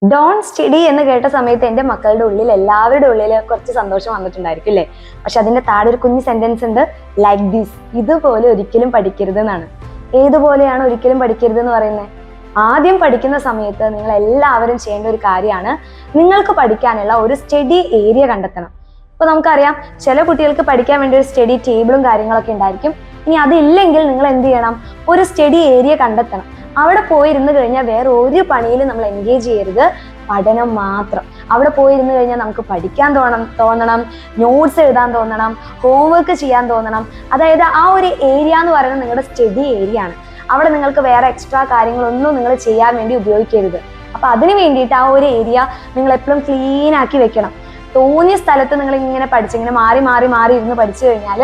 Don study എന്ന് കേട്ട സമയത്ത് എൻ്റെ മക്കളുടെ ഉള്ളിൽ എല്ലാവരുടെ ഉള്ളിൽ കുറച്ച് സന്തോഷം വന്നിട്ടുണ്ടായിരിക്കും അല്ലേ? പക്ഷെ അതിന്റെ താഴെ ഒരു കുഞ്ഞു സെന്റൻസ് ഉണ്ട്, ലൈക്ക് ദിസ്, ഇതുപോലെ ഒരിക്കലും പഠിക്കരുത് എന്നാണ്. ഏതുപോലെയാണ് ഒരിക്കലും പഠിക്കരുത് എന്ന് പറയുന്നത്? ആദ്യം പഠിക്കുന്ന സമയത്ത് നിങ്ങൾ എല്ലാവരും ചെയ്യേണ്ട ഒരു കാര്യമാണ്, നിങ്ങൾക്ക് പഠിക്കാനുള്ള ഒരു സ്റ്റഡി ഏരിയ കണ്ടെത്തണം. ഇപ്പൊ നമുക്കറിയാം, ചില കുട്ടികൾക്ക് പഠിക്കാൻ വേണ്ടി ഒരു സ്റ്റഡി ടേബിളും കാര്യങ്ങളൊക്കെ ഉണ്ടായിരിക്കും. ഇനി അതില്ലെങ്കിൽ നിങ്ങൾ എന്ത് ചെയ്യണം? ഒരു സ്റ്റഡി ഏരിയ കണ്ടെത്തണം. അവിടെ പോയിരുന്നു കഴിഞ്ഞാൽ വേറെ ഒരു പണിയിലും നമ്മൾ എൻഗേജ് ചെയ്യരുത്, പഠനം മാത്രം. അവിടെ പോയിരുന്നു കഴിഞ്ഞാൽ നമുക്ക് പഠിക്കാൻ തോന്നണം, നോട്ട്സ് എഴുതാൻ തോന്നണം, ഹോംവർക്ക് ചെയ്യാൻ തോന്നണം. അതായത് ആ ഒരു ഏരിയ എന്ന് പറയുന്നത് നിങ്ങളുടെ സ്റ്റഡി ഏരിയ ആണ്. അവിടെ നിങ്ങൾക്ക് വേറെ എക്സ്ട്രാ കാര്യങ്ങളൊന്നും നിങ്ങൾ ചെയ്യാൻ വേണ്ടി ഉപയോഗിക്കരുത്. അപ്പൊ അതിന് വേണ്ടിയിട്ട് ആ ഒരു ഏരിയ നിങ്ങൾ എപ്പോഴും ക്ലീൻ ആക്കി വെക്കണം. തോന്നിയ സ്ഥലത്ത് നിങ്ങൾ ഇങ്ങനെ ഇങ്ങനെ മാറി മാറി മാറി ഇരുന്ന് പഠിച്ചു കഴിഞ്ഞാൽ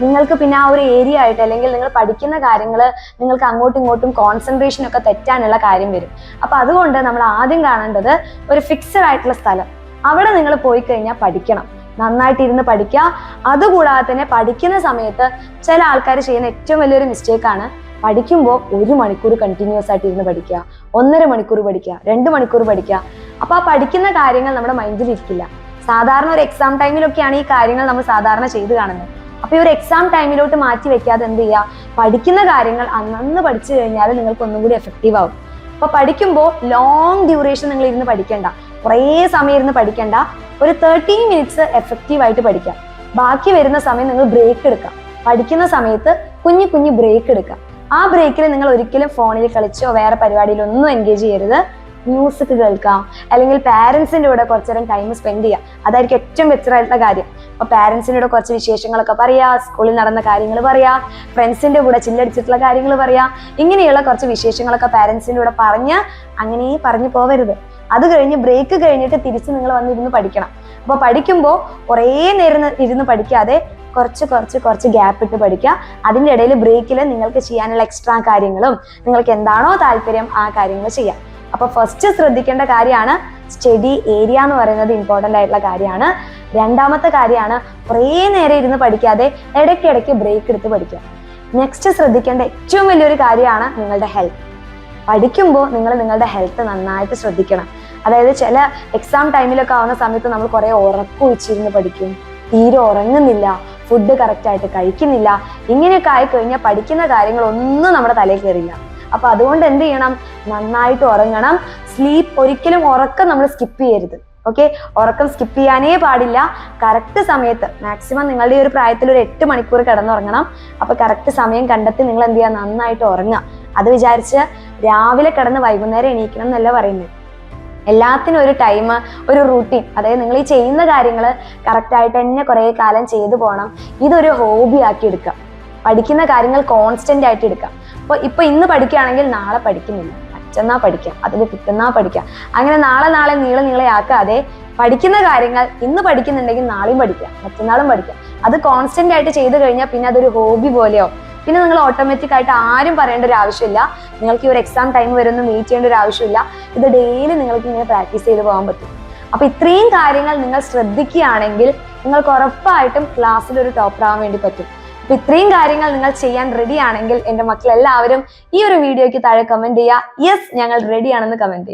നിങ്ങൾക്ക് പിന്നെ ആ ഒരു ഏരിയ ആയിട്ട്, അല്ലെങ്കിൽ നിങ്ങൾ പഠിക്കുന്ന കാര്യങ്ങൾ നിങ്ങൾക്ക് അങ്ങോട്ടും ഇങ്ങോട്ടും കോൺസെൻട്രേഷൻ ഒക്കെ തെറ്റാനുള്ള കാര്യം വരും. അപ്പൊ അതുകൊണ്ട് നമ്മൾ ആദ്യം കാണേണ്ടത് ഒരു ഫിക്സഡ് ആയിട്ടുള്ള സ്ഥലം. അവിടെ നിങ്ങൾ പോയി കഴിഞ്ഞാൽ പഠിക്കണം, നന്നായിട്ട് ഇരുന്ന് പഠിക്കുക. അതുകൂടാതെ തന്നെ പഠിക്കുന്ന സമയത്ത് ചില ആൾക്കാർ ചെയ്യുന്ന ഏറ്റവും വലിയൊരു മിസ്റ്റേക്കാണ്, പഠിക്കുമ്പോൾ 1 മണിക്കൂർ കണ്ടിന്യൂസ് ആയിട്ട് ഇരുന്ന് പഠിക്കുക, 1.5 മണിക്കൂർ പഠിക്കുക, 2 മണിക്കൂർ പഠിക്കുക. അപ്പൊ ആ പഠിക്കുന്ന കാര്യങ്ങൾ നമ്മുടെ മൈൻഡിൽ ഇരിക്കില്ല. സാധാരണ ഒരു എക്സാം ടൈമിലൊക്കെയാണ് ഈ കാര്യങ്ങൾ നമ്മൾ സാധാരണ ചെയ്ത് കാണുന്നത്. അപ്പൊ ഈ ഒരു എക്സാം ടൈമിലോട്ട് മാറ്റി വെക്കാതെ എന്ത് ചെയ്യുക? പഠിക്കുന്ന കാര്യങ്ങൾ അന്നന്ന് പഠിച്ചു കഴിഞ്ഞാൽ നിങ്ങൾക്ക് ഒന്നും കൂടി എഫക്റ്റീവ് ആവും. അപ്പൊ പഠിക്കുമ്പോൾ ലോങ് ഡ്യൂറേഷൻ നിങ്ങൾ ഇരുന്ന് പഠിക്കണ്ട, കുറേ സമയം ഇരുന്ന് പഠിക്കണ്ട. ഒരു 30 മിനിറ്റ്സ് എഫക്റ്റീവ് ആയിട്ട് പഠിക്കാം. ബാക്കി വരുന്ന സമയം നിങ്ങൾ ബ്രേക്ക് എടുക്കാം. പഠിക്കുന്ന സമയത്ത് കുഞ്ഞു കുഞ്ഞു ബ്രേക്ക് എടുക്കാം. ആ ബ്രേക്കിൽ നിങ്ങൾ ഒരിക്കലും ഫോണിൽ കളിച്ചോ വേറെ പരിപാടിയിലൊന്നും എൻഗേജ് ചെയ്യരുത്. മ്യൂസിക് കേൾക്കാം, അല്ലെങ്കിൽ പാരന്റ്സിന്റെ കൂടെ കുറച്ചേരം ടൈം സ്പെൻഡ് ചെയ്യാം. അതായിരിക്കും ഏറ്റവും ബെറ്റർ ആയിട്ടുള്ള കാര്യം. അപ്പൊ പാരന്റ്സിന്റെ കൂടെ കുറച്ച് വിശേഷങ്ങളൊക്കെ പറയാ, സ്കൂളിൽ നടന്ന കാര്യങ്ങൾ പറയാ, ഫ്രണ്ട്സിന്റെ കൂടെ ചില്ലടിച്ചിട്ടുള്ള കാര്യങ്ങൾ പറയാ. ഇങ്ങനെയുള്ള കുറച്ച് വിശേഷങ്ങളൊക്കെ പാരന്റ്സിന്റെ കൂടെ പറഞ്ഞ് അങ്ങനെ പറഞ്ഞു പോവരുത്. അത് കഴിഞ്ഞ് ബ്രേക്ക് കഴിഞ്ഞിട്ട് തിരിച്ച് നിങ്ങൾ വന്നിരുന്ന് പഠിക്കണം. അപ്പൊ പഠിക്കുമ്പോൾ കുറേ നേരം ഇരുന്ന് പഠിക്കാതെ കുറച്ച് ഗ്യാപ്പ് ഇട്ട് പഠിക്കുക. അതിൻ്റെ ഇടയിൽ ബ്രേക്കിൽ നിങ്ങൾക്ക് ചെയ്യാനുള്ള എക്സ്ട്രാ കാര്യങ്ങളും നിങ്ങൾക്ക് എന്താണോ താല്പര്യം ആ കാര്യങ്ങൾ ചെയ്യാം. അപ്പൊ ഫസ്റ്റ് ശ്രദ്ധിക്കേണ്ട കാര്യമാണ്, സ്റ്റഡി ഏരിയ എന്ന് പറയുന്നത് ഇമ്പോർട്ടൻ്റ് ആയിട്ടുള്ള കാര്യമാണ്. രണ്ടാമത്തെ കാര്യമാണ്, കുറേ നേരം ഇരുന്ന് പഠിക്കാതെ ഇടയ്ക്കിടയ്ക്ക് ബ്രേക്ക് എടുത്ത് പഠിക്കുക. നെക്സ്റ്റ് ശ്രദ്ധിക്കേണ്ട ഏറ്റവും വലിയൊരു കാര്യമാണ് നിങ്ങളുടെ ഹെൽത്ത്. പഠിക്കുമ്പോൾ നിങ്ങൾ നിങ്ങളുടെ ഹെൽത്ത് നന്നായിട്ട് ശ്രദ്ധിക്കണം. അതായത് ചില എക്സാം ടൈമിലൊക്കെ ആവുന്ന സമയത്ത് നമ്മൾ കുറേ ഉറക്കൊഴിച്ചിരുന്ന് പഠിക്കും, തീരെ ഉറങ്ങുന്നില്ല, ഫുഡ് കറക്റ്റായിട്ട് കഴിക്കുന്നില്ല. ഇങ്ങനെയൊക്കെ ആയിക്കഴിഞ്ഞാൽ പഠിക്കുന്ന കാര്യങ്ങളൊന്നും നമ്മുടെ തലയിൽ കയറില്ല. അപ്പൊ അതുകൊണ്ട് എന്ത് ചെയ്യണം? നന്നായിട്ട് ഉറങ്ങണം. ഒരിക്കലും ഉറക്കം നമ്മൾ സ്കിപ്പ് ചെയ്യരുത്. ഓക്കെ, ഉറക്കം സ്കിപ്പ് ചെയ്യാനേ പാടില്ല. കറക്റ്റ് സമയത്ത്, മാക്സിമം നിങ്ങളുടെ ഈ ഒരു പ്രായത്തിൽ ഒരു 8 മണിക്കൂർ കിടന്നുറങ്ങണം. അപ്പൊ കറക്റ്റ് സമയം കണ്ടെത്തി നിങ്ങൾ എന്ത് ചെയ്യുക? നന്നായിട്ട് ഉറങ്ങുക. അത് വിചാരിച്ച് രാവിലെ കിടന്ന് വൈകുന്നേരം എണീക്കണം എന്നല്ല പറയുന്നത്. എല്ലാത്തിനും ഒരു ടൈം, ഒരു റൂട്ടീൻ. അതായത് നിങ്ങൾ ഈ ചെയ്യുന്ന കാര്യങ്ങൾ കറക്റ്റായിട്ട് തന്നെ കുറേ കാലം ചെയ്തു പോകണം. ഇതൊരു ഹോബി ആക്കി എടുക്കുക. പഠിക്കുന്ന കാര്യങ്ങൾ കോൺസ്റ്റന്റ് ആയിട്ട് എടുക്കാം. ഇപ്പൊ ഇന്ന് പഠിക്കുകയാണെങ്കിൽ നാളെ പഠിക്കുന്നില്ല, മറ്റന്നാ പഠിക്കാം, അതിന് പിറ്റന്നാ പഠിക്കാം. അങ്ങനെ നാളെ നീളെ ആക്കാതെ പഠിക്കുന്ന കാര്യങ്ങൾ ഇന്ന് പഠിക്കുന്നുണ്ടെങ്കിൽ നാളെയും പഠിക്കാം, മറ്റന്നാളും പഠിക്കാം. അത് കോൺസ്റ്റന്റ് ആയിട്ട് ചെയ്ത് കഴിഞ്ഞാൽ പിന്നെ അതൊരു ഹോബി പോലെയോ. പിന്നെ നിങ്ങൾ ഓട്ടോമാറ്റിക് ആയിട്ട് ആരും പറയേണ്ട ഒരു ആവശ്യമില്ല. നിങ്ങൾക്ക് ഈ ഒരു എക്സാം ടൈം വരുന്ന മീറ്റ് ചെയ്യേണ്ട ഒരു ആവശ്യമില്ല. ഇത് ഡെയിലി നിങ്ങൾക്ക് ഇങ്ങനെ പ്രാക്ടീസ് ചെയ്ത് പോകാൻ പറ്റും. അപ്പൊ ഇത്രയും കാര്യങ്ങൾ നിങ്ങൾ ശ്രദ്ധിക്കുകയാണെങ്കിൽ നിങ്ങൾക്ക് ഉറപ്പായിട്ടും ക്ലാസ്സിൽ ഒരു ടോപ്പർ ആവാൻ വേണ്ടി പറ്റും. അപ്പൊ ഇത്രയും കാര്യങ്ങൾ നിങ്ങൾ ചെയ്യാൻ റെഡി ആണെങ്കിൽ എൻ്റെ മക്കൾ എല്ലാവരും ഈ ഒരു വീഡിയോയ്ക്ക് താഴെ കമന്റ് ചെയ്യുക, യെസ് ഞങ്ങൾ റെഡി ആണെന്ന് കമന്റ് ചെയ്യുക.